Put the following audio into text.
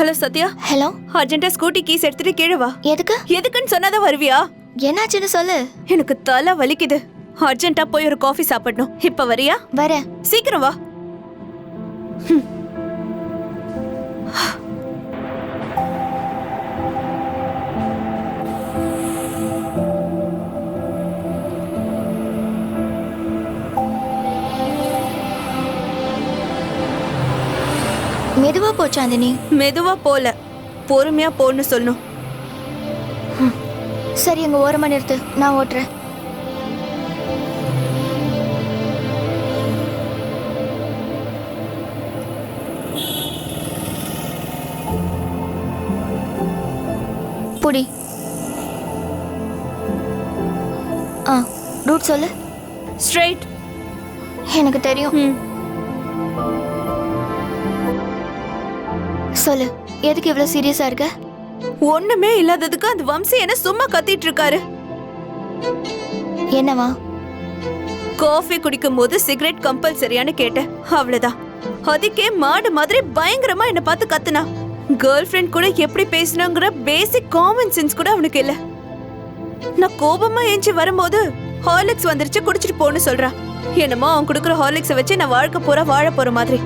Hello Sathya. Hello. அர்ஜென்ட்டா scooty keys எடுத்துட்டு கீழே வா. எதுக்கு? எதுக்குன்னு சொன்னாதான் வருவியா? என்னாச்சுன்னு சொல்லு. எனக்கு தலை வலிக்குது. அர்ஜென்ட்டா போய் ஒரு காஃபி சாப்பிடணும். இப்ப வரியா? வரேன். சீக்கிரம் வா. மெதுவா போ சாந்தினி. மெதுவா போல, பொறுமையா போன்னு சொல்லணும். சரி, அங்க ஓரமா நிறுத்து, நான் ஓட்டுறேன். புடி. ரூட் சொல்லு. ஸ்ட்ரைட். எனக்கு தெரியும். சொல்லு, எதுக்கு இவ்வளவு சீரியஸா இருக்க? ஒண்ணுமே இல்லாததுக்கு அந்த வம்சி என்ன சும்மா கத்திட்டு இருக்காரு. என்னவா? காஃபி குடிக்கும் போது சிகரெட் கம்பல்சரியான்னு கேட்டேன், அவ்வளவுதான். அதுக்கே மாடு மாதிரி பயங்கரமா என்ன பார்த்து கத்துனா. கேர்ள் ஃப்ரெண்ட் கூட எப்படி பேசணுங்கிற பேசிக் காமன் சென்ஸ் கூட அவனுக்கு இல்ல. நான் கோபமா ஏஞ்சி வரும்போது ஹார்லிக்ஸ் வந்துருச்சு, குடிச்சிட்டு போன்னு சொல்றான். என்னமோ அவன் குடுக்குற ஹார்லிக்ஸை வச்சு நான் வாழ்க்கை பூரா வாழ போற மாதிரி.